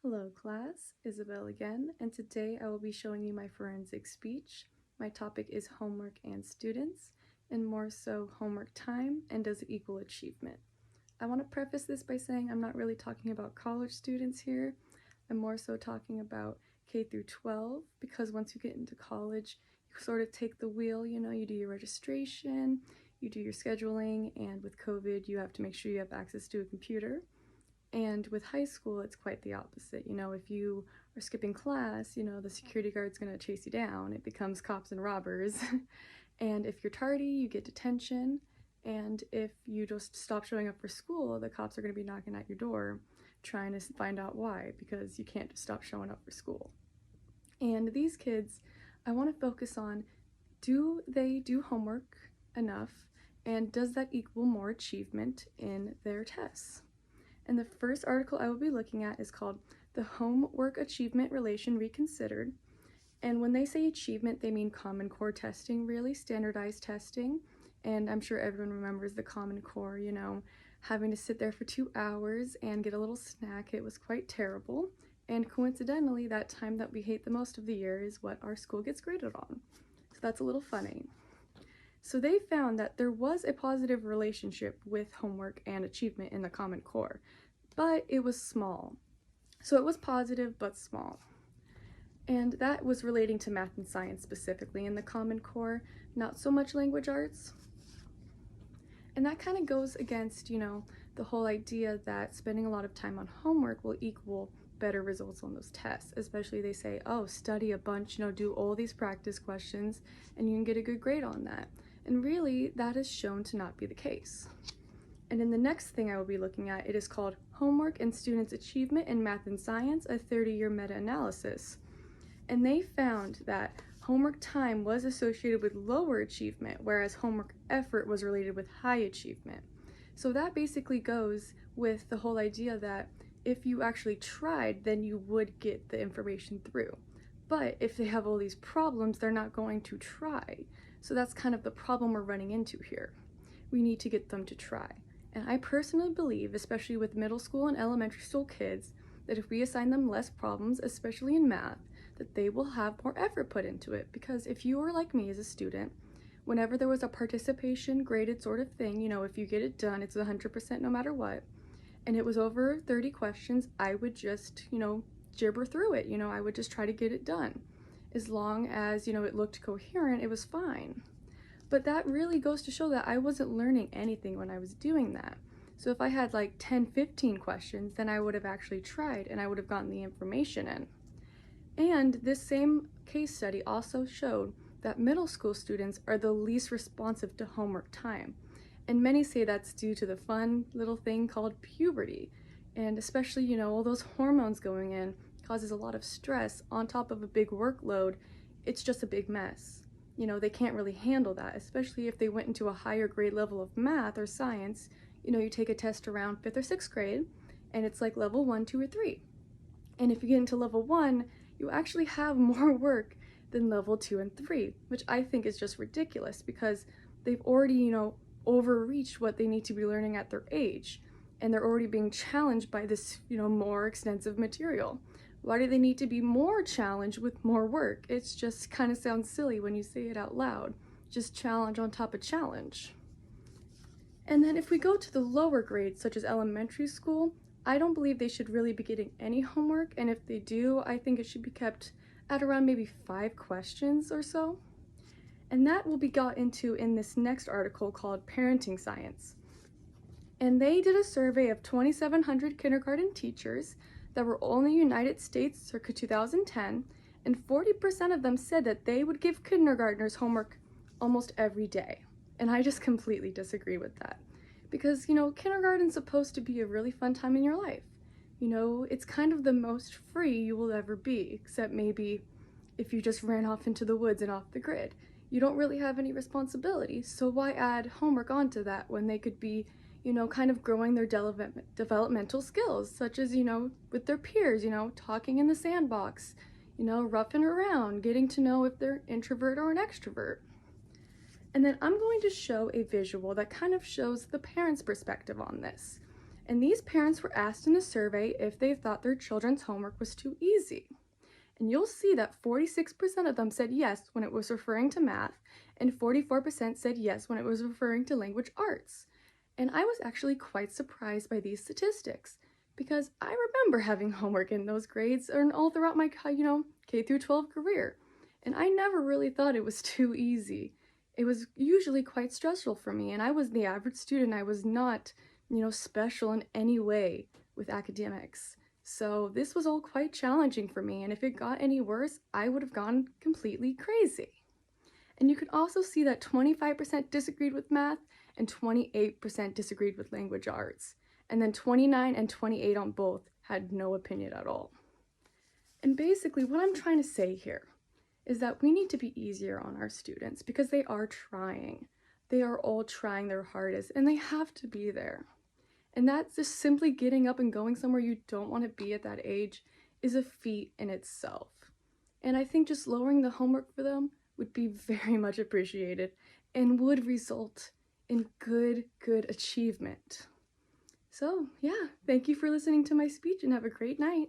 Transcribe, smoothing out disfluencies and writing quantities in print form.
Hello class, Isabel again, and today I will be showing you my forensic speech. My topic is homework and students, and more so homework time and does it equal achievement. I want to preface this by saying I'm not really talking about college students here. I'm more so talking about K through 12 because once you get into college, you sort of take the wheel, you do your registration, you do your scheduling, and with COVID, you have to make sure you have access to a computer. And with high school, it's quite the opposite. If you are skipping class, the security guard's gonna chase you down. It becomes cops and robbers. And if you're tardy, you get detention. And if you just stop showing up for school, the cops are gonna be knocking at your door trying to find out why, because you can't just stop showing up for school. And these kids, I wanna focus on, do they do homework enough? And does that equal more achievement in their tests? And the first article I will be looking at is called The Homework Achievement Relation Reconsidered. And when they say achievement, they mean Common Core testing, really standardized testing. And I'm sure everyone remembers the Common Core, having to sit there for 2 hours and get a little snack. It was quite terrible. And coincidentally, that time that we hate the most of the year is what our school gets graded on. So that's a little funny. So they found that there was a positive relationship with homework and achievement in the Common Core, but it was small. So it was positive, but small. And that was relating to math and science specifically in the Common Core, not so much language arts. And that kind of goes against, the whole idea that spending a lot of time on homework will equal better results on those tests. Especially they say, oh, study a bunch, do all these practice questions, and you can get a good grade on that. And really, that is shown to not be the case. And in the next thing I will be looking at, it is called Homework and Students' Achievement in Math and Science, a 30-year meta-analysis. And they found that homework time was associated with lower achievement, whereas homework effort was related with high achievement. So that basically goes with the whole idea that if you actually tried, then you would get the information through. But if they have all these problems, they're not going to try. So that's kind of the problem we're running into here. We need to get them to try. And I personally believe, especially with middle school and elementary school kids, that if we assign them less problems, especially in math, that they will have more effort put into it. Because if you are like me as a student, whenever there was a participation graded sort of thing, if you get it done, it's 100% no matter what, and it was over 30 questions, I would just, gibber through it. I would just try to get it done. As long as, it looked coherent, it was fine. But that really goes to show that I wasn't learning anything when I was doing that. So if I had like 10, 15 questions, then I would have actually tried and I would have gotten the information in. And this same case study also showed that middle school students are the least responsive to homework time. And many say that's due to the fun little thing called puberty. And especially, all those hormones going in causes a lot of stress on top of a big workload. It's just a big mess. They can't really handle that, especially if they went into a higher grade level of math or science. You take a test around 5th or 6th grade, and it's like level 1, 2, or 3. And if you get into level 1, you actually have more work than level 2 and 3, which I think is just ridiculous because they've already, overreached what they need to be learning at their age. And they're already being challenged by this, more extensive material. Why do they need to be more challenged with more work? It's just kind of sounds silly when you say it out loud. Just challenge on top of challenge. And then if we go to the lower grades, such as elementary school, I don't believe they should really be getting any homework. And if they do, I think it should be kept at around maybe 5 questions or so. And that will be got into in this next article called Parenting Science. And they did a survey of 2,700 kindergarten teachers that were all in the United States circa 2010, and 40% of them said that they would give kindergartners homework almost every day. And I just completely disagree with that. Because, kindergarten's supposed to be a really fun time in your life. It's kind of the most free you will ever be, except maybe if you just ran off into the woods and off the grid. You don't really have any responsibility, so why add homework onto that when they could be kind of growing their developmental skills, such as, with their peers, talking in the sandbox, roughing around, getting to know if they're introvert or an extrovert. And then I'm going to show a visual that kind of shows the parents' perspective on this. And these parents were asked in a survey if they thought their children's homework was too easy. And you'll see that 46% of them said yes when it was referring to math, and 44% said yes when it was referring to language arts. And I was actually quite surprised by these statistics because I remember having homework in those grades and all throughout my, K through 12 career. And I never really thought it was too easy. It was usually quite stressful for me, and I was the average student. I was not, special in any way with academics. So this was all quite challenging for me, and if it got any worse, I would have gone completely crazy. And you can also see that 25% disagreed with math and 28% disagreed with language arts. And then 29 and 28 on both had no opinion at all. And basically what I'm trying to say here is that we need to be easier on our students because they are trying. They are all trying their hardest and they have to be there. And that's just simply getting up and going somewhere you don't want to be at that age is a feat in itself. And I think just lowering the homework for them would be very much appreciated and would result in good achievement. So yeah, thank you for listening to my speech and have a great night.